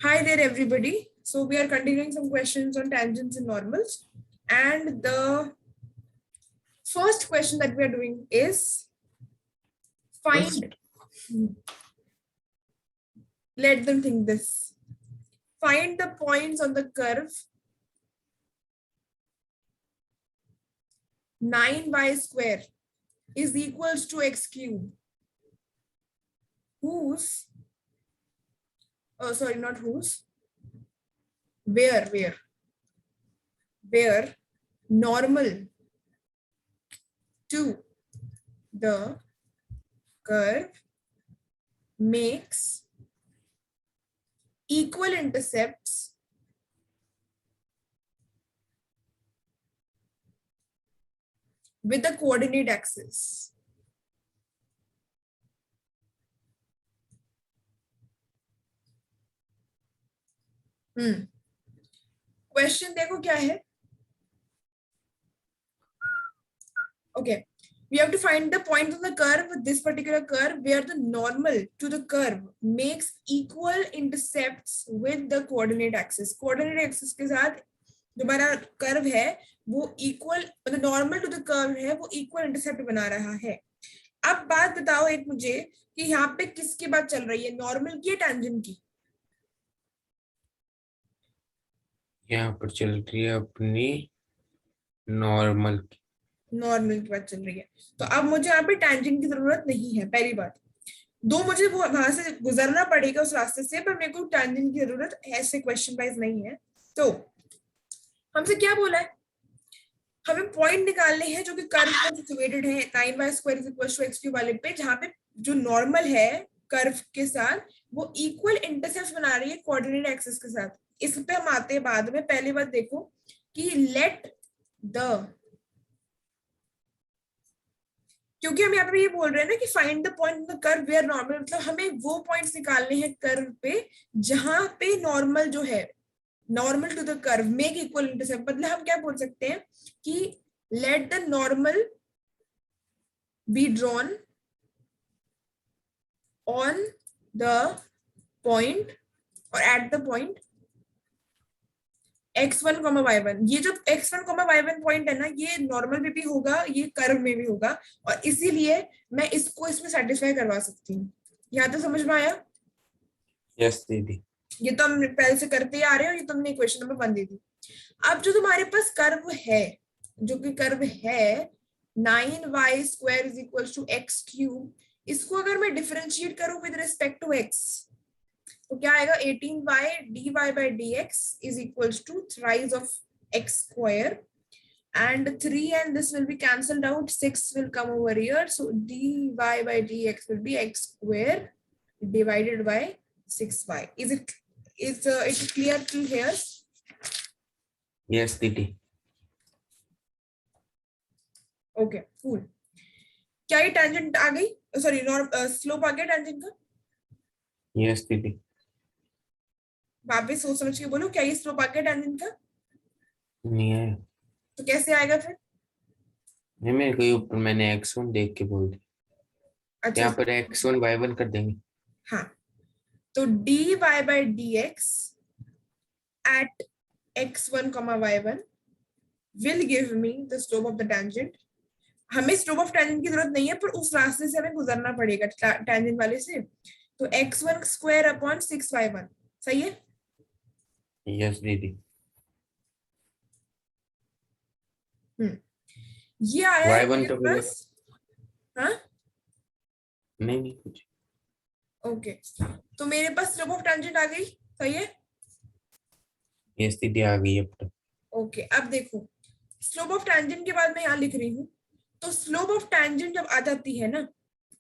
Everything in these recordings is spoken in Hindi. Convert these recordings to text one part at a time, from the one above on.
Hi there, everybody. So we are continuing some questions on tangents and normals. And the first question that we are doing is find, let them think this. Find the points on the curve 9y square is equals to x cube. Whose, oh sorry, not whose, where normal to the curve makes equal intercepts with the coordinate axis. Question देखो क्या है. Okay, we have to find the point on the curve, this particular curve, where the normal to the curve makes equal intercepts with the coordinate axis. Coordinate axis के साथ जो हमारा कर्व है वो इक्वल, मतलब नॉर्मल टू द कर्व है वो इक्वल इंटरसेप्ट बना रहा है. अब बात बताओ एक मुझे कि यहाँ पे किसकी बात चल रही है, नॉर्मल की या टेंजेंट की? यहाँ पर चल रही है अपनी नॉर्मल की. नॉर्मल की बात चल रही है. तो अब मुझे यहाँ पे टेंजेंट की जरूरत नहीं है. पहली बात, दो मुझे वो वहां से गुजरना पड़ेगा उस रास्ते से, पर मेरे को टेंजेंट की जरूरत ऐसे क्वेश्चन वाइज नहीं है. तो हमसे क्या बोला है, हमें पॉइंट निकालने हैं जो कि कर्व पर सिचुएटेड है 9y square is equal to x cube वाले पे, जहां पे जो नॉर्मल है कर्व के साथ वो इक्वल इंटरसेप्ट्स बना रही है कोऑर्डिनेट एक्सिस के साथ. इस पे हम आते हैं बाद में. पहली बात देखो कि लेट द, क्योंकि हम यहाँ पे ये बोल रहे हैं ना कि find the point in the curve where normal, मतलब हमें वो पॉइंट्स निकालने हैं कर्व पे जहां पे नॉर्मल जो है, normal to the curve make equal intercept. मतलब हम क्या बोल सकते हैं कि let the normal be drawn on the point और at the point x1, y1. ये जो x1, y1 पॉइंट है ना, ये नॉर्मल में भी होगा, ये कर्व में भी होगा, और इसीलिए मैं इसको इसमें सेटिस्फाई करवा सकती हूँ. यहाँ तो समझ में आया? यस दीदी. ये तो हम पहले से करते ही आ रहे हो, ये तुमने क्वेश्चन नंबर 1 दे दी. अब जो तुम्हारे पास कर्व है, जो कि कर्व है 9y square is equal to x cube, इसको अगर मैं डिफरेंशिएट करूं विद रिस्पेक्ट टू x तो क्या आएगा, 18y dy by dx is equals to thrice of x square, and 3 and this will be cancelled out, 6 will come over here, so dy by dx will be x square divided by 6y. Is it clear till here? Yes दीदी. Okay cool. क्या ये टेंजेंट आ गई, सॉरी स्लोप आ गया टेंजेंट का? यस दीदी. वापस सोच समझ के बोलो, क्या ये स्लोप आ गया टेंजेंट का? नहीं है. तो कैसे आएगा फिर? नहीं, मेरे को ऊपर मैंने x1 देख के बोल दिया. अच्छा, यहाँ पर x1 y1 कर देंगे. हाँ, तो dy by dx at x1, y1 will give me the slope of the tangent. हमें स्लोप ऑफ टेंजेंट की जरूरत नहीं है, पर उस रास्ते से हमें गुजरना पड़ेगा टेंजेंट वाले से. तो x1 स्क्वायर अपॉन 6y1. सही है? यस दीदी. ये आया है y1 मेरे तो पास. हाँ, नहीं कुछ. ओके, तो मेरे पास स्लोप ऑफ टेंजेंट आ गई. सही है? यस दीदी आ गई अब तो. ओके, अब देखो स्लोप ऑफ टेंजेंट के बाद मैं यहाँ लिख रही हूँ, तो स्लोप ऑफ टेंजेंट जब आ जाती है ना,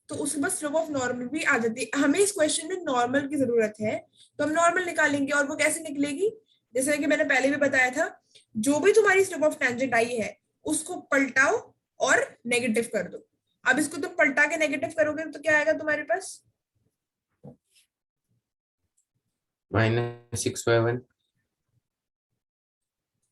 तो उसके बाद स्लोप ऑफ नॉर्मल भी आ जाती है. हमें इस क्वेश्चन में नॉर्मल की जरूरत है, तो हम नॉर्मल निकालेंगे. और वो कैसे निकलेगी, जैसे कि मैंने पहले भी बताया था, जो भी तुम्हारी स्लोप ऑफ टेंजेंट आई है उसको पलटाओ और नेगेटिव कर दो. अब इसको तुम पलटा के नेगेटिव करोगे तो क्या आएगा तुम्हारे पास? -6y1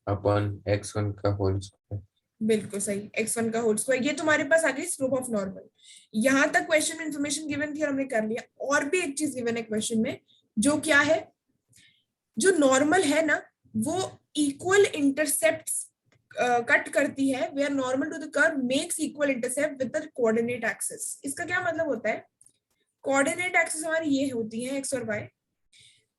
अपॉन x1 का होल स्क्वायर. बिल्कुल सही, x1 का होल स्क्वायर. ये तुम्हारे पास आ गई स्लोप ऑफ नॉर्मल. यहां तक क्वेश्चन में इंफॉर्मेशन गिवन थी और हमने कर लिया. और भी एक चीज गिवन है क्वेश्चन में, जो क्या है जो नॉर्मल है ना वो इक्वल इंटरसेप्ट्स कट करती है, where normal to the curve makes equal intercept with the coordinate axis. इसका क्या मतलब होता है? कोऑर्डिनेट एक्सिस हमारी ये होती है एक्स और वाई,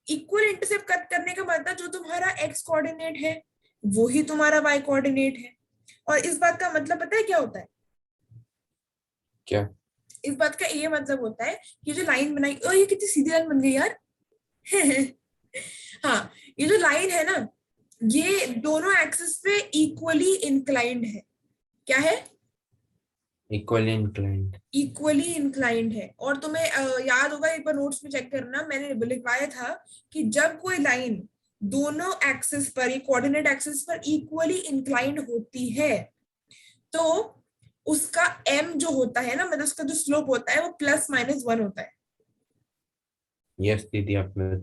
इक्वल इंटरसेप्ट कट करने का मतलब जो तुम्हारा एक्स कोऑर्डिनेट है वो ही तुम्हारा वाई कोऑर्डिनेट है। और इस बात का मतलब पता है क्या होता है? क्या? इस बात का ये मतलब होता है कि जो लाइन बनाई, और ये कितनी सीधी लाइन बन गई यार। हाँ, ये जो लाइन है ना ये दोनों एक्सिस पे इक्वली इंक्लाइंड है। क्या है? Equally inclined. इक्वली इंक्लाइंड है। और तुम्हें याद होगा, एक बार नोट्स में चेक करना, मैंने लिखवाया था कि जब कोई लाइन दोनों एक्सिस पर, कोऑर्डिनेट एक्सिस पर इक्वली इंक्लाइंड होती है तो उसका m जो होता है ना, मतलब उसका जो स्लोप होता है वो +-1 होता है। यस दीदी, आपने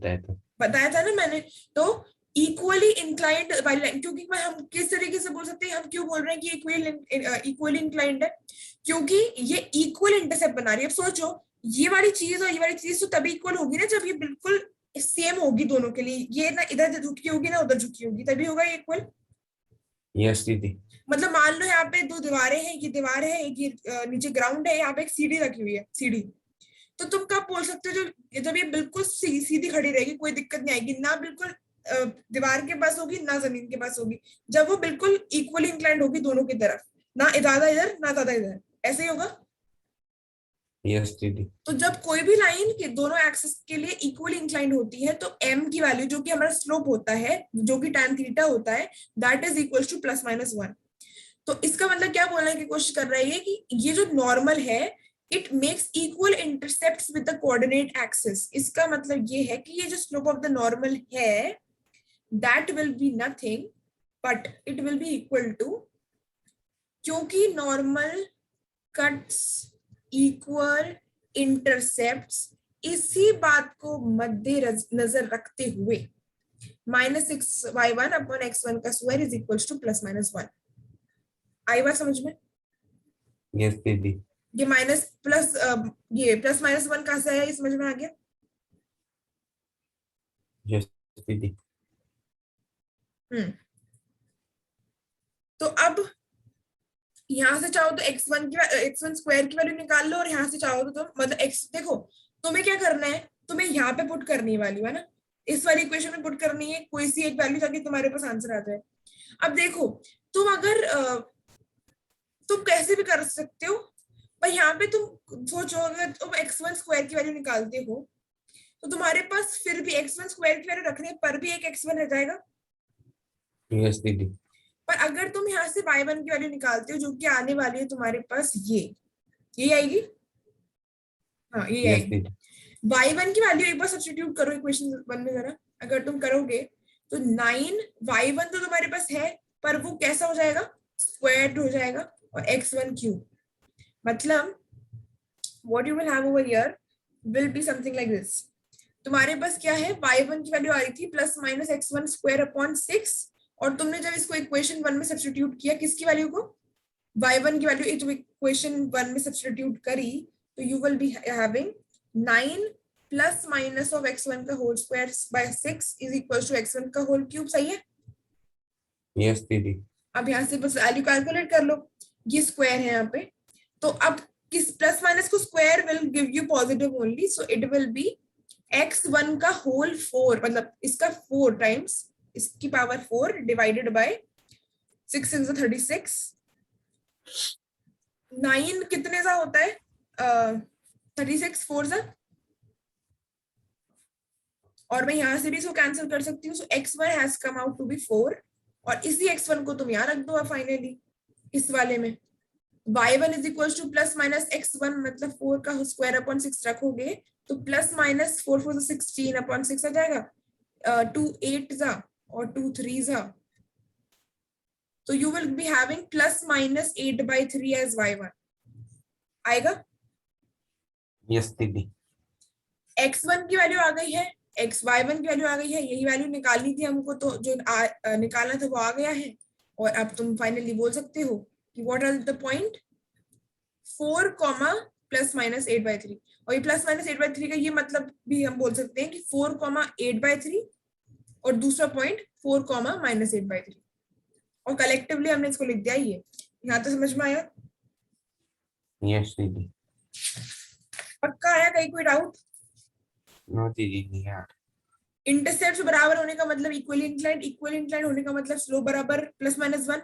बताया था ना मैंने। तो इक्वली इंक्लाइंड वाली लाइन, क्योंकि मैं हम किस तरीके से बोल सकते हैं, हम क्यों बोल रहे हैं कि इक्वली इंक्लाइंड है? क्योंकि ये इक्वल इंटरसेप्ट बना रही है। अब सोचो, ये वाली चीज और ये वाली चीज तो तभी इक्वल होगी ना जब ये बिल्कुल सेम होगी दोनों के लिए, ये ना इधर झुकी होगी ना उधर झुकी होगी, तभी होगा ये इक्वल। यस दीदी। मतलब मान लो यहाँ पे दो दीवारें हैं, ये दीवार है, एक ये नीचे ग्राउंड है, यहाँ पे एक सीढ़ी रखी हुई है, सीढ़ी। तो तुम कब बोल सकते हो जब ये बिल्कुल सीधी खड़ी रहेगी, कोई दिक्कत नहीं आएगी ना, बिल्कुल दीवार के पास होगी ना जमीन के पास होगी, जब वो बिल्कुल इक्वली इंक्लाइंड होगी दोनों की तरफ, ना ज्यादा इधर ना ज्यादा इधर, ऐसे ही होगा। यस दीदी। तो जब कोई भी लाइन के दोनों एक्सिस के लिए इक्वली इंक्लाइंड होती है तो m की वैल्यू जो कि हमारा स्लोप होता है, जो कि tan थीटा होता है, दैट इज इक्वल टू +-1। तो इसका मतलब क्या बोलने की कोशिश कर रही है कि ये जो नॉर्मल है it makes equal intercepts with the coordinate axis. इसका मतलब ये है कि ये जो स्लोप ऑफ द नॉर्मल है that will be nothing but it will be equal to, क्योंकि नॉर्मल कट्स इक्वल इंटरसेप्ट्स, इसी बात को मद्देनजर रखते हुए -6y1/x1 का स्क्वायर इज इक्वल टू +-1। आई बात समझ में? यस दीदी। ये माइनस प्लस, ये +-1 कहां से आया, ये समझ में आ गया? यस दीदी। तो अब यहाँ से चाहो तो x1 स्क्वायर की वैल्यू निकाल लो, और यहाँ से चाहो तो तुम मतलब x, देखो तुम्हें क्या करना है, तुम्हें यहाँ पे पुट करनी वाली है ना, इस वाली इक्वेशन में पुट करनी है कोई सी एक वैल्यू ताकि तुम्हारे पास आंसर आ जाए। अब देखो, तुम अगर तुम कैसे भी कर सकते हो, पर यहाँ पे तुम सोचो अगर तुम x1 स्क्वायर की वैल्यू निकालते हो तो तुम्हारे पास फिर भी x1 स्क्वायर की वैल्यू रखने पर भी एक x1 रह जाएगा। यस दीदी। पर अगर तुम यहाँ से y1 की वैल्यू निकालते हो जो कि आने वाली है तुम्हारे पास ये आएगी। हाँ ये यस आएगी। दीदी। y1 की वैल्यू एक बार सब्स्टिट्यूट करो इक्वेशन 1 में जरा, अगर तुम करोगे तो 9y1 तो तुम्हारे पास है, पर वो कैसा हो जाएगा, स्क्वायर्ड हो जाएगा, और x1 क्यूब। मतलब what you will have over here will be something like this। तुम्हारे पास क्या है, y1 की वैल्यू आ रही थी +-x1² 6, और तुमने जब इसको इक्वेशन 1 में सब्स्टिट्यूट किया, किसकी वैल्यू को, y1 की वैल्यू जब इक्वेशन 1 में सब्स्टिट्यूट करी तो you will be having 9 +-x1² 6 = x1 का होल क्यूब। सही है? यस दीदी। अब यहाँ से बस वैल्यू कैलकुलेट कर लो, ये स्क्वायर है यहाँ पे, तो अब किस प्लस माइनस को square will give you positive only, so it will B x1 का होल 4, मतलब इसका 4 टाइम्स, इसकी पावर 4 डिवाइडेड बाय 6 6 36। 9 कितने सा होता है, 36 4 सा, और मैं यहाँ से भी इसको कैंसिल कर सकती हूँ, so x1 has come out to be 4, और इसी x1 को तुम यहाँ रख दो फाइनली इस वाले में। y1 is equal to +-x1, मतलब 4 का स्क्वायर अपॉन 6 रखोगे तो +-4 4 16 अपॉन 6 आ जाएगा, 2 8 जा और 2 3 जा, तो you will be having +-8/3 as y1 आएगा। यस दीदी। x1 की वैल्यू आ गई है, y1 की वैल्यू आ गई है, यही वैल्यू निकालनी थी हमको, तो जो निकालना था वो आ गया है, और अब तुम फाइनली बोल सकते हो कि व्हाट आर द पॉइंट 4, +-8/3, और ये +-8/3 का ये मतलब भी हम बोल सकते हैं कि 4, 8/3 और दूसरा पॉइंट 4 कॉमा -8/3, और कलेक्टिवली हमने इसको लिख दिया ये। यहाँ तो समझ में आया? यस दीदी। पक्का आया? कहीं कोई डाउट? नो दीदी नहीं यार। इंटरसेप्ट बराबर होने का मतलब इक्वली इंक्लाइंड होने का मतलब स्लोप बराबर +-1।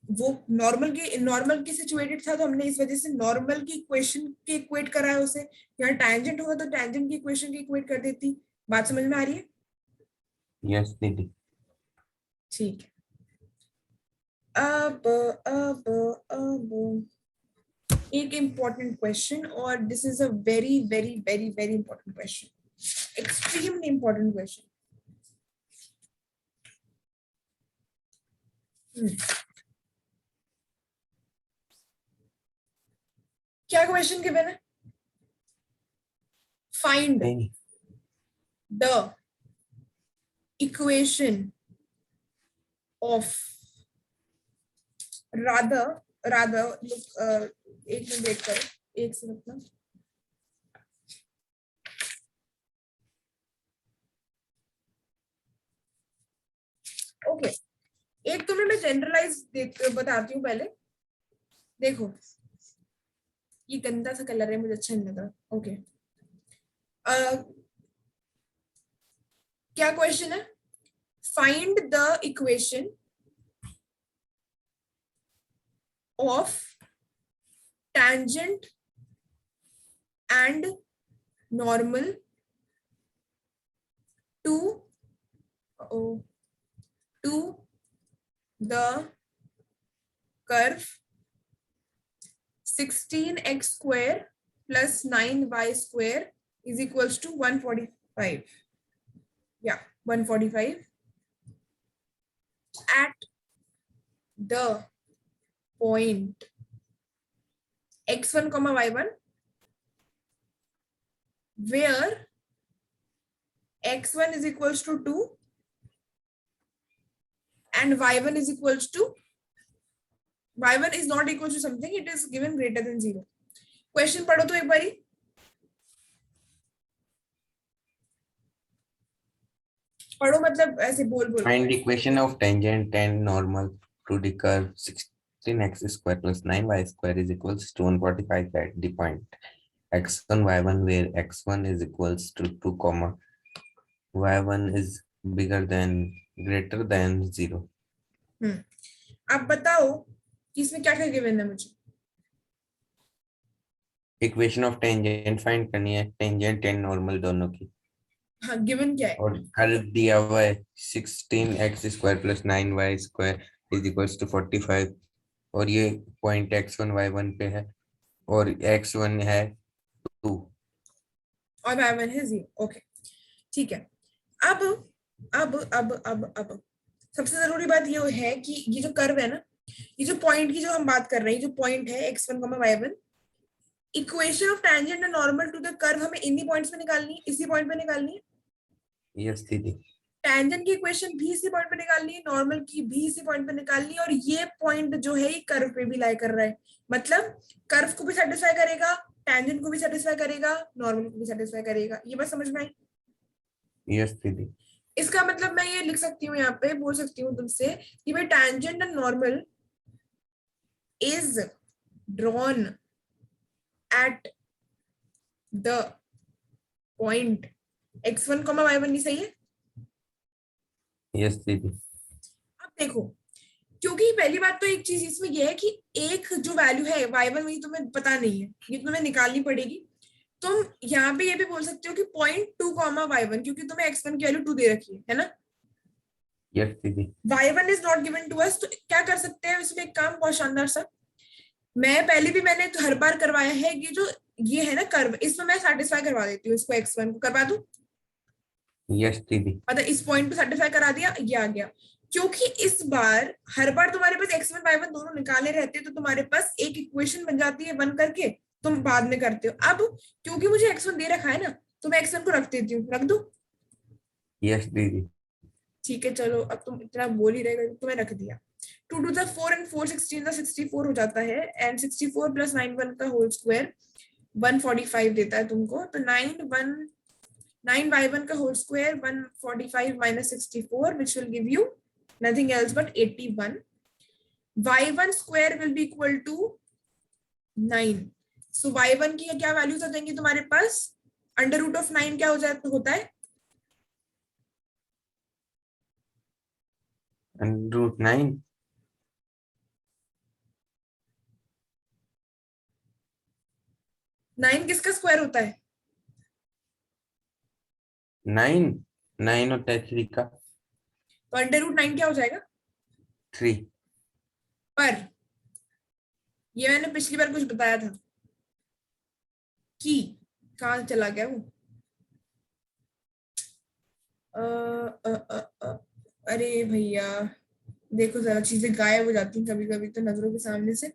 वो नॉर्मल की सिचुएटेड था, तो हमने इस वजह से नॉर्मल की इक्वेशन के इक्वेट करा है उसे। यहाँ टैंजेंट होगा तो टैंजेंट की इक्वेशन की इक्वेट कर देती। बात समझ में आ रही है? यस दीदी। ठीक है। अब एक इम्पोर्टेंट क्वेश्चन, और this is a very very very very important question, extremely important question. क्या क्वेश्चन गिवन है? Find the equation of rather एक मिनट वेट करो, एक से रुकना। ओके, एक तुम्हें मैं जनरलाइज बताती हूँ पहले। देखो, ये गंदा सा कलर है, मुझे अच्छा नहीं लगा। ओके, क्या क्वेश्चन है? Find the equation of tangent and normal to the curve 16x square plus 9y square is equals to 145. Yeah, 145 at the point x1 comma y1 where x1 is equals to 2 and y1 is equals to y1 is not equal to something, it is given greater than 0. Question पढ़ो तो एक बारी। पढ़ो मतलब ऐसे बोल Find the equation of tangent and normal to the curve 16x square plus 9y square is equals to 145 at the point x1 y1 where x1 is equals to 2 comma y1 is bigger than greater than 0. आप बताओ कि इसमें क्या क्या गिवन है मुझे। इक्वेशन ऑफ टेंजेंट फाइंड करनी है, टेंजेंट एंड नॉर्मल दोनों की। हाँ, गिवन क्या है? और कर्व दिया हुआ है 16x square plus 9y square is equals to 45, और ये पॉइंट x1 y1 पे है और x1 है 2 और y1 है 0। ओके, ठीक है। अब अब सबसे जरूरी बात ये है कि ये जो कर्व है ना, ये जो पॉइंट की जो हम बात कर रहे हैं, जो पॉइंट है x1 y1, equation of tangent and normal to the curve हमें इन्हीं पॉइंट्स पे निकालनी है, इसी पॉइंट पे निकालनी है। यस दीदी। टैंजेंट की इक्वेशन भी इसी पॉइंट पे निकालनी है, नॉर्मल की भी इसी पॉइंट पे निकालनी है, और ये पॉइंट जो है ये कर्व पे भी लाई कर रहा है, मतलब कर्व को भी सेटिस्फाई करेगा, टैंजेंट को भी सेटिस्फाई करेगा, नॉर्मल को भी सेटिस्फाई करेगा। ये बात समझ में आई? यस दीदी। इसका मतलब मैं ये लिख सकती हूँ, यहाँ पे बोल सकती हूँ तुमसे कि भाई tangent and normal is drawn at the point x1 y1। नहीं सही है? यस दीदी। अब देखो, क्योंकि पहली बात तो एक चीज इसमें यह है कि एक जो वैल्यू है y1 वही तुम्हें पता नहीं है, ये तुम्हें निकालनी पड़ेगी। तुम यहाँ पे ये भी बोल सकते हो कि .2 y1, क्योंकि तुम्हें x1 की वैल्यू 2 दे रखी है ना? यस दीदी। y1 is not given to us, तो क्या कर सकते हैं इसमें एक काम बहुत शानदार सा, मैंने तो हर बार करवाया है, ये जो ये है ना कर्व, इसमें मैं सेटिस्फाई करवा देती हूँ, इसको x1 को करवा दूं। यस दीदी। मतलब इस पॉइंट पे सेटिस्फाई करा दिया, ये आ गया। क्योंकि इस बार हर बार तुम्हारे पास x1 y1 दोनों निकाले रहते हैं, तो तुम्हारे पास एक इक्वेशन बन जाती है बन करके, तुम बाद में करते हो। अब क्योंकि मुझे x1 दे रखा है ना, तो मैं x1 को रख देती हूँ, रख दू? यस दीदी। ठीक है, चलो अब तुम इतना बोल ही रहे, तो मैं रख दिया। 2 to the 4 and 4 16 का 64 हो जाता है, एंड 64 प्लस 9 1 का होल स्क्वायर 145 देता है तुमको। तो 9 1 9y1 का whole square 145 minus 64 which will give you nothing else but 81. y1 square will be equal to 9. So y1 की क्या वैल्यूज आ जाएंगी तुम्हारे पास? अंडर रूट ऑफ 9 क्या हो जाता होता है? √9 9 किसका स्क्वायर होता है? 9 होता है 3 का। तो अंडर रूट 9 क्या हो जाएगा? 3। पर ये मैंने पिछली बार कुछ बताया था कि कहाँ चला गया वो? अरे भैया देखो जरा, चीजें गायब हो जाती हैं कभी कभी तो नजरों के सामने से।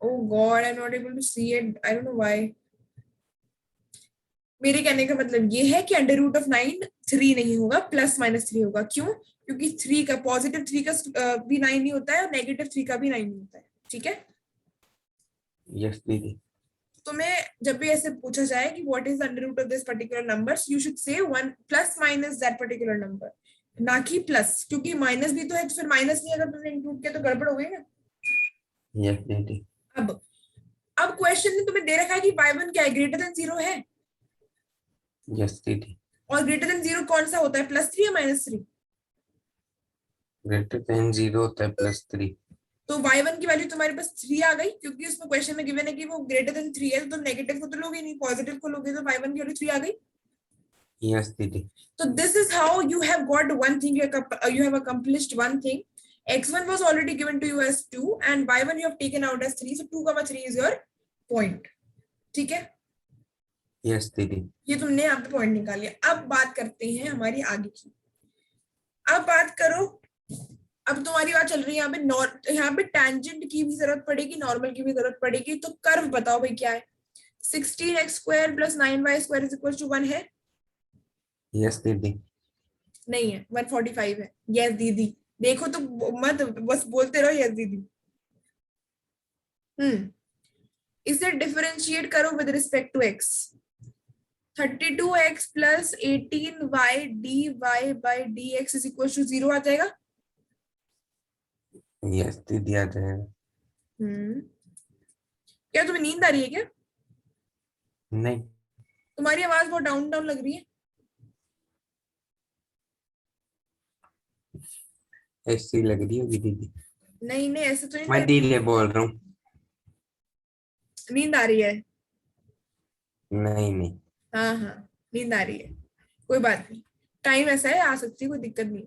Oh God, I'm not able to see it. I don't know why. मेरे कहने का मतलब ये है कि अंडर रूट ऑफ 9 3 नहीं होगा, +-3 होगा। क्यों? क्योंकि 3 का पॉजिटिव 3 का भी 9 नहीं होता है और नेगेटिव 3 का भी 9 नहीं होता है। ठीक है? यस दीदी। तो मैं जब भी ऐसे पूछा जाए कि what is the under root of this particular number, you should say 1 ± that particular number, ना कि प्लस, क्योंकि माइनस भी तो है तो फिर माइनस नहीं अगर तुमने इंक्लूड किया तो गड़बड़ हो गई ना। यस दीदी। अब अब क्वेश्चन में तुम्हें दे रखा है कि y1 क्या है, ग्रेटर देन 0 है। यस दीदी। और ग्रेटर देन 0 कौन सा होता है, +3 या -3? ग्रेटर देन 0 होता है +3। तो y1 की वैल्यू तुम्हारे पास 3 आ गई, क्योंकि उसमें क्वेश्चन में गिवन है कि वो ग्रेटर देन 3 है, तो नेगेटिव को तो लोगे नहीं, पॉजिटिव को लोगे, तो y1 की वैल्यू 3 आ गई। यस दीदी। So this is how you have got one thing, you have accomplished one thing. X1 was already given to you as 2 and y1 you have taken out as 3. So 2, 3 is your point. ठीक है? यस दीदी। ये तुमने यहाँ पे पॉइंट निकाल लिया। अब बात करते हैं हमारी आगे की। अब बात करो, अब तुम्हारी बात चल रही है यहाँ पे टेंजेंट की भी जरूरत पड़ेगी, नॉर्मल की भी जरूरत पड़ेगी। तो कर्व बताओ भाई क्या है? 16x² + 9y² = 1 है? यस दीदी। नहीं है, 145 है। यस दीदी। देखो तो मत बस बोलते रहो यस दीदी। इसे डिफरेंशिएट करो with respect to x। 32x + 18y dy/dx = 0 आ जाएगा। यस दीदी आ जाएगा। क्या तुम्हें नींद आ रही है क्या? नहीं, तुम्हारी आवाज बहुत डाउन डाउन लग रही है। ऐसी लग रही होगी दीदी। नहीं नहीं, ऐसे तो नहीं मैं लग धीरे बोल रहा हूँ। रही। नींद आ रही है? नहीं नहीं। हाँ हाँ, नींद आ रही है, कोई बात नहीं। टाइम ऐसा है, आ सकती है, कोई दिक्कत नहीं।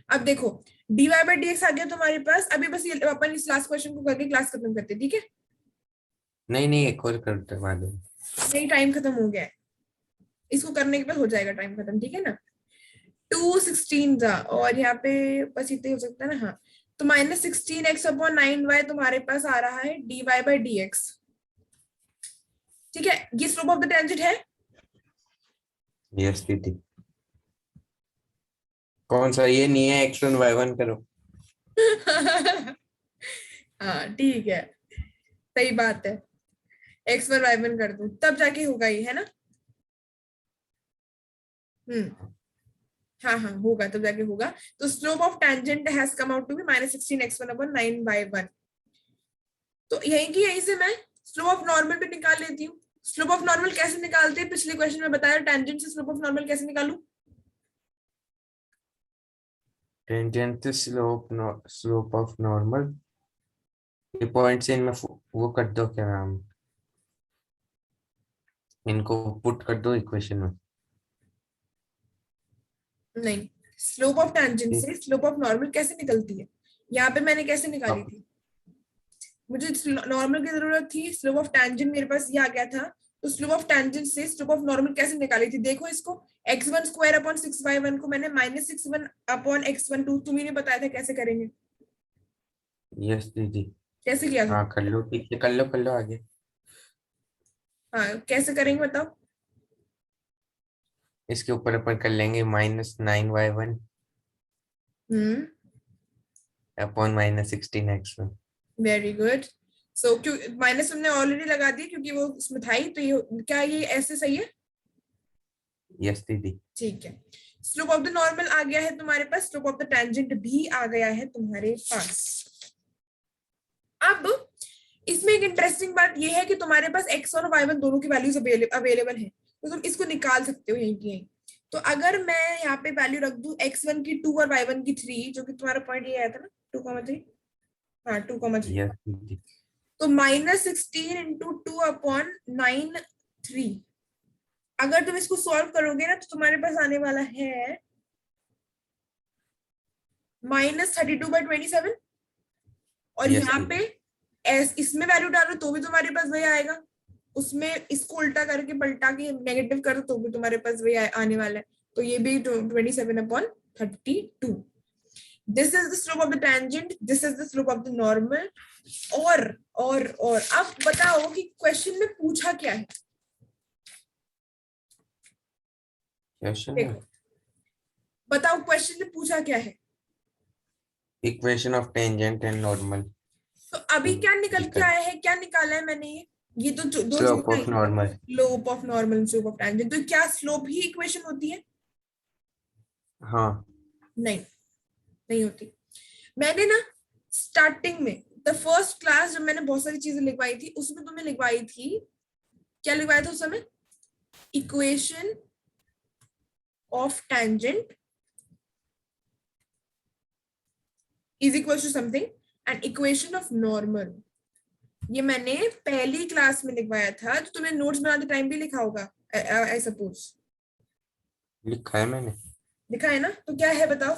अब देखो dy/dx आ गया तुम्हारे पास। अभी बस ये अपन इस लास्ट क्वेश्चन को करके क्लास खत्म करते हैं, ठीक है? नहीं नहीं, एक और करते हैं बाद में। नहीं, टाइम खत्म हो गया है, इसको करने के बाद हो जाएगा टाइम खत्म, ठीक है ना? 216 था और यहाँ पे बस इतना ही हो सकता है ना। हाँ, तो -16x/9y तुम्हारे पास आ रहा है dy/dx। ठीक है, ये स्लोप ऑफ द टेंजेंट है। यस दीदी। कौन सा? ये नहीं है, x1 y1 करो। हाँ ठीक है, सही बात है। x1 y1 कर दूं तब जाके होगा ये, है ना? हाँ हाँ होगा, तब जाके होगा। तो slope of tangent has come out to be -16x1/9y1। तो यहीं की यहीं से मैं स्लोप ऑफ नॉर्मल भी निकाल लेती हूँ। स्लोप ऑफ नॉर्मल कैसे निकालते हैं, पिछले क्वेश्चन में बताया। टेंजेंट से स्लोप ऑफ नॉर्मल कैसे निकालूं? टेंजेंट स्लोप ऑफ नॉर्मल, ये पॉइंट से इनमें वो कर दो, क्या नाम, इनको पुट कर दो इक्वेशन में। नहीं, स्लोप ऑफ टेंजेंट से स्लोप ऑफ नॉर्मल कैसे निकलती है? यहाँ पे मैंने कैसे निकाली अब थी? मुझे नॉर्मल की जरूरत थी, स्लोप ऑफ टेंजेंट मेरे पास ये आ गया था। तो स्लोप ऑफ टेंजेंट से स्लोप ऑफ नॉर्मल कैसे निकाली थी? देखो इसको, x1² / 6y1 को मैंने -6/(x1)(2), तुम्ही ने बताया था कैसे करेंगे। यस दीदी। कैसे किया था? हाँ कर लो, ठीक है, कर लो आगे। हाँ कैसे करेंगे बताओ? इसके ऊपर अपन कर लेंगे -9y1 hmm upon -16x1। Very good. So क्यों माइनस हमने ऑलरेडी लगा दिया क्योंकि वो उसमें था ही, तो ये क्या ये ऐसे सही है? यस दीदी। ठीक है, स्लोप ऑफ द नॉर्मल आ गया है तुम्हारे पास, स्लोप ऑफ द टेंजेंट भी आ गया है तुम्हारे पास। अब इसमें एक इंटरेस्टिंग बात ये है कि तुम्हारे पास x और y1 दोनों की वैल्यूज अवेलेबल है, तो तुम इसको निकाल सकते हो यहीं की यहीं। तो अगर मैं यहाँ पे वैल्यू रख दूं x1 की 2 और y1 की 3, जो कि तुम्हारा पॉइंट ये आया था ना 2,3, हाँ 2,3, यस दीदी। तो -16 इंटू 2/9 3, अगर तुम इसको सॉल्व करोगे ना तो तुम्हारे पास आने वाला है -32/27। और यस यहाँ पे दीदी। इसमें वैल्यू डालो तो भी तुम्हारे पास वही आएगा, उसमें इसको उल्टा करके पलटा के नेगेटिव करो तो भी तुम्हारे पास वही आने वाला है, तो ये भी 27/32। This is the slope of the tangent, this is the slope of the normal. और अब बताओ कि क्वेश्चन में पूछा क्या है? क्वेश्चन में देखो बताओ क्वेश्चन में पूछा क्या है? Equation of tangent and normal तो अभी क्या निकल के दिक्कत। आया है, क्या निकाला है मैंने? ये तो दो स्लोप चीजें, of normal. Slope of normal, slope of tangent, तो क्या स्लोप ही इक्वेशन होती है? हाँ। नहीं, नहीं होती। मैंने ना स्टार्टिंग में द फर्स्ट क्लास जब मैंने बहुत सारी चीजें लिखवाई थी उसमें तुम्हें लिखवाई थी, क्या लिखवाया था उस समय? Equation of tangent is equal to something and equation of normal, ये मैंने पहली क्लास में लिखवाया था, जो तुम्हें नोट्स बनाते टाइम भी लिखा होगा आई सपोज। लिखा है मैंने। लिखा है ना, तो क्या है बताओ?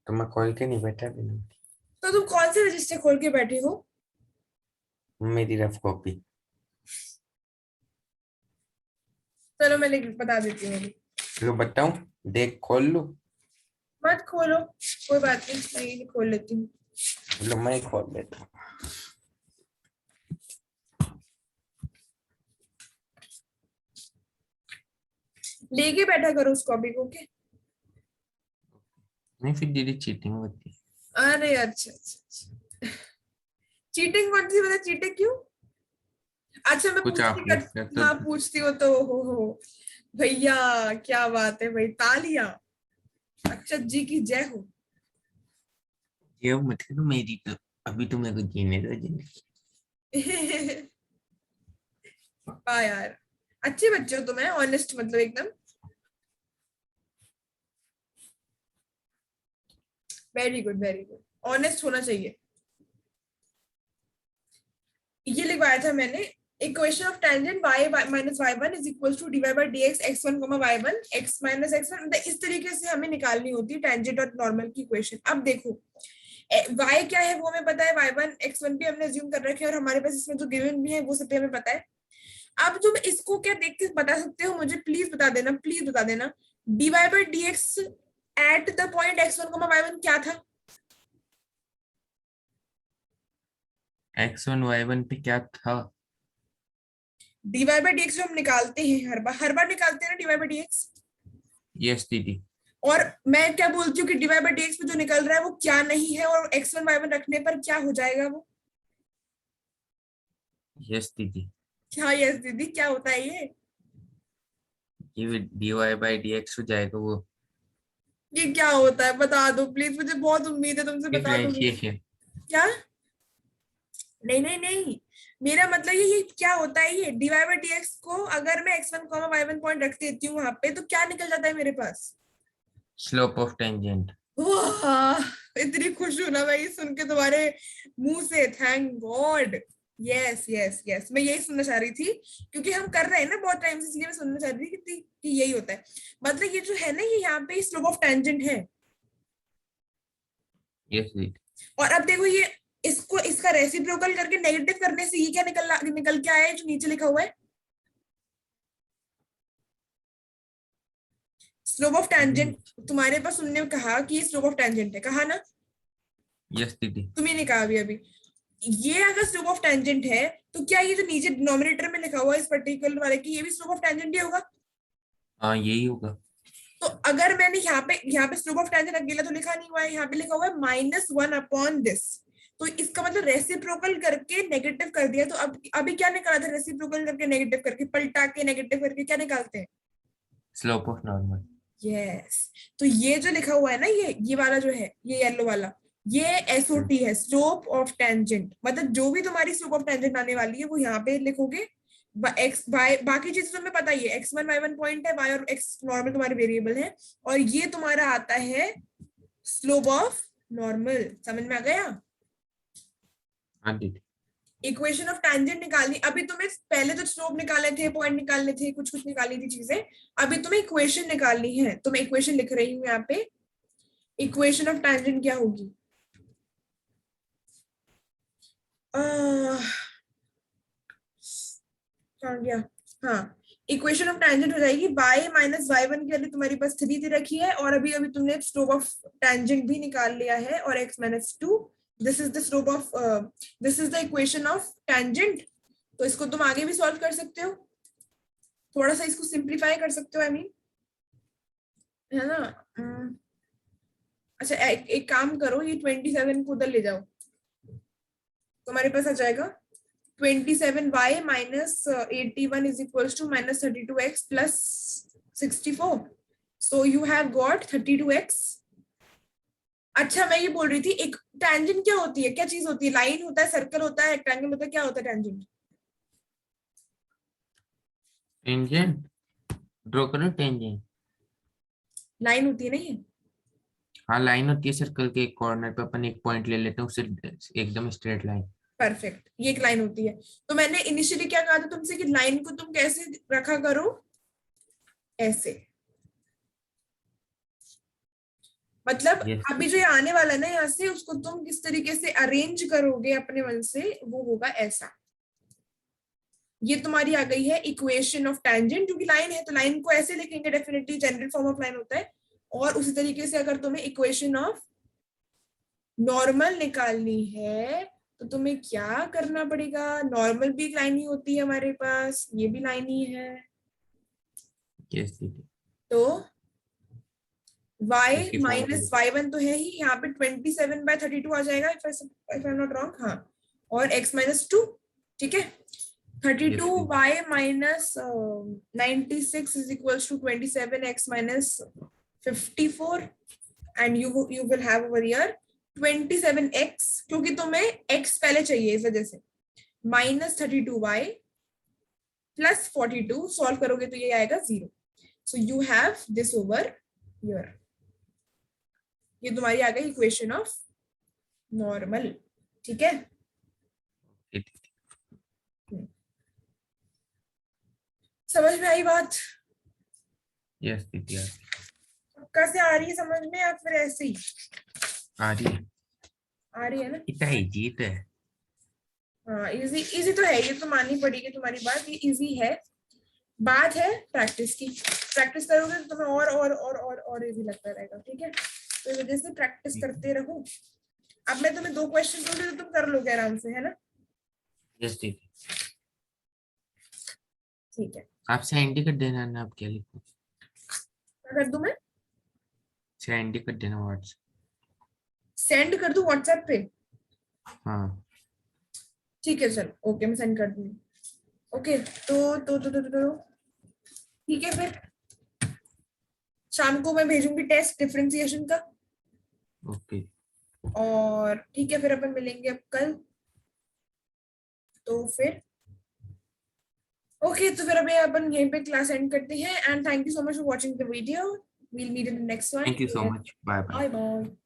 तो मैं खोल के नहीं बैठा बिना। तो तुम कौन से रजिस्टर खोल के बैठे हो? मेरी रफ कॉपी। चलो मैं बता देती हूँ अभी। लो बताऊं। देख खोल लो। मत खोलो, कोई बात नहीं, मैं ये खोल लेती हूँ। लो मैं ही खोल लेता हूँ। लेके बैठा करो उस कॉपी को, ओके? नहीं फिर दीदी चीटिंग होती है। अरे अच्छा अच्छा अच्छा, चीटिंग कौन सी, बता चीटिंग क्यों? अच्छा मैं कुछ पूछती आप कर, लोग कर तो। हाँ पूछती हो तो हो भैया, क्या बात है भाई, तालियां, अक्षत जी की जय हो। ये मत करो मेरी तो। अभी तो मेरे को जीने दो जिंदगी। वाह यार, अच्छे बच्चे हो तुम, ऑनेस्ट मतलब एकदम, very good very good, honest होना चाहिए। ये लिखवाया था मैंने, equation of tangent y minus y1 is equal to dy by dx x1 y1 x minus x1, इस तरीके से हमें निकालनी होती है टेंजेंट और नॉर्मल की इक्वेशन। अब देखो y क्या है वो हमें पता है, y1 x1 भी हमने अज्यूम कर रखे हैं और हमारे पास इसमें जो गिवन भी है वो सब भी हमें पता है। अब तुम इसको क्या देख के बता सकते हो मुझे, प्लीज बता देना, प्लीज बता देना, dy by dx at the point x1 y1 क्या था? x1 y1 पे क्या था? dy बाय dx जो हम निकालते हैं हर बार निकालते हैं ना dy बाय dx। यस दीदी। और मैं क्या बोलती हूँ कि dy बाय dx पे जो निकल रहा है वो क्या नहीं है, और x1 y1 रखने पर क्या हो जाएगा वो? यस दीदी। क्या यस दीदी, क्या होता है ये? ये dy बाई dx हो जाएगा वो। ये क्या होता है बता दो प्लीज, मुझे बहुत उम्मीद है तुमसे, बता दो मुझे। डिफरेंशिएशन। क्या? नहीं नहीं नहीं, मेरा मतलब ये क्या होता है, ये dy बाय dx को अगर मैं x1 y1 पॉइंट रख देती हूँ वहां पे तो क्या निकल जाता है मेरे पास? Slope of tangent. वाह, इतनी खुश हूं ना मैं ये सुन के तुम्हारे मुंह से, thank God. Yes yes yes, मैं यही सुनना चाह रही थी क्योंकि हम कर रहे हैं ना बहुत टाइम से, इसलिए मैं सुनना चाह रही थी कि यही होता है। मतलब ये जो है ना, ये यहाँ पे स्लोप ऑफ टेंजेंट है। यस दीदी। और अब देखो ये, इसको इसका रेसिप्रोकल करके नेगेटिव करने से ये क्या निकल के आया है जो नीचे लिखा हुआ है? स्लोप ऑफ टेंजेंट, तुम्हारे पास सुनने कहा कि ये स्लोप ऑफ टेंजेंट है, कहा ना? यस दीदी। तुम्हें नहीं कहा अभी अभी। ये अगर स्लोप ऑफ टेंजेंट है तो क्या ये जो नीचे डिनोमिनेटर में लिखा हुआ है इस पर्टिकुलर वाले की, ये भी स्लोप ऑफ टेंजेंट ही होगा? हाँ यही होगा। तो अगर मैंने यहाँ पे स्लोप ऑफ टेंजेंट अकेला तो लिखा नहीं हुआ है, यहाँ पे लिखा हुआ है -1 अपॉन दिस, तो इसका मतलब रेसिप्रोकल करके नेगेटिव कर दिया। तो अब अभी क्या निकाला था? रेसिप्रोकल करके नेगेटिव करके, पलटा के नेगेटिव करके क्या निकालते हैं? Slope of normal. यस। तो ये जो लिखा हुआ है ना, ये वाला जो है, ये येलो वाला, ये एसओटी है, स्लोप ऑफ टेंजेंट। मतलब जो भी तुम्हारी स्लोप ऑफ टेंजेंट आने वाली है वो यहाँ पे लिखोगे। एक्स वाई, बाकी चीजें तुम्हें पता ही है, x1 y1 पॉइंट है, y और x नॉर्मल तुम्हारे वेरिएबल है, और ये तुम्हारा आता है स्लोप ऑफ नॉर्मल। समझ में आ गया? हाँ दीदी। इक्वेशन ऑफ टेंजेंट निकालनी। अभी तुम्हें पहले तो स्लोप निकाले थे, पॉइंट निकालने थे, कुछ कुछ निकाली थी चीजें। अभी तुम्हें इक्वेशन निकालनी है, तो मैं इक्वेशन लिख रही हूँ यहाँ पे। इक्वेशन ऑफ टेंजेंट क्या होगी? कहाँ गया? हाँ, इक्वेशन ऑफ टेंजेंट हो जाएगी y माइनस y1 के लिए तुम्हारे पास 3 दे रखी है, और अभी अभी तुमने स्लोप ऑफ टेंजेंट भी निकाल लिया है, और x minus 2। This is the slope of, this is the equation of tangent. तो इसको तुम आगे भी सॉल्व कर सकते हो, थोड़ा सा इसको सिंप्लीफाई कर सकते हो, आई मीन, है ना? अच्छा, एक काम करो, ये 27 को उधर ले जाओ, तुम्हारे पास आ जाएगा 27y minus 81 is equals to minus 32x plus 64. So you have got 32x. अच्छा, मैं ये बोल रही थी, एक टेंजेंट क्या होती है, क्या चीज होती है? लाइन होता है, सर्कल होता है, रेक्टेंगल होता है, क्या होता है टेंजेंट? टेंजेंट ड्रॉ करो। टेंजेंट लाइन होती है ना ये? हाँ लाइन होती है, सर्कल के एक कॉर्नर पे अपन एक पॉइंट ले लेते हैं, उससे एकदम स्ट्रेट लाइन। परफेक्ट, ये एक लाइन होती है। तो मैंने इनिशियली क्या कहा था तुमसे कि लाइन को तुम कैसे रखा करो? ऐसे। मतलब Yes. अभी जो ये आने वाला है ना यहाँ से, उसको तुम किस तरीके से अरेंज करोगे अपने मन से, वो होगा ऐसा। ये तुम्हारी आ गई है इक्वेशन ऑफ टेंजेंट, क्योंकि लाइन है तो लाइन को ऐसे लिखेंगे, definitely general form of line होता है। और उसी तरीके से अगर तुम्हें इक्वेशन ऑफ नॉर्मल निकालनी है तो तुम्हें क्या करना पड़ेगा? नॉर्मल भी एक लाइन ही होती है हमारे पास, ये भी लाइन ही है। Yes, दीदी। तो y 54 माइनस y1 तो है ही, यहाँ पे 27/32 आ जाएगा, if I am not wrong. हाँ, और x माइनस 2, ठीक है। 32y minus 96 is equals to 27x minus 54, and you will have over here 27x, क्योंकि तुम्हें x पहले चाहिए इस वजह से, माइनस 32y प्लस 42, सॉल्व करोगे तो ये आएगा 0। So you have this over here. ये तुम्हारी आ गई इक्वेशन ऑफ नॉर्मल, ठीक है। समझ में आई बात? यस दीदी। कैसे आ रही है समझ में, या फिर ऐसे ही आ रही है। आ रही है ना? इतना इजी तो है। हाँ, इजी इजी तो है, ये तो माननी पड़ेगी तुम्हारी बात, ये इजी है। बात है प्रैक्टिस की, प्रैक्टिस करोगे तो तुम्हें और इजी लगता रहेगा, ठीक है। तो इस वजह से प्रैक्टिस करते रहो। अब मैं तुम्हें 2 क्वेश्चन दूंगी तो तुम कर लोगे आराम से, है ना? यस दीदी। ठीक है, आप सेंड कर देना ना, आप क्या लिखो? कर दूं मैं? सेंड कर देना व्हाट्सएप। सेंड कर दूं व्हाट्सएप पे? हाँ ठीक है, चल ओके, मैं सेंड कर दूंगी। ओके, तो ठीक है, फिर शाम को मैं भेजूंगी टेस्ट डिफरेंशिएशन का। ओके। और ठीक है, फिर अपन मिलेंगे अब कल। तो फिर ओके, तो फिर अभी अपन यहीं पे क्लास एंड करते हैं। And thank you so much for watching the video. We'll meet in the next one. Thank you so much. Bye bye. Bye bye.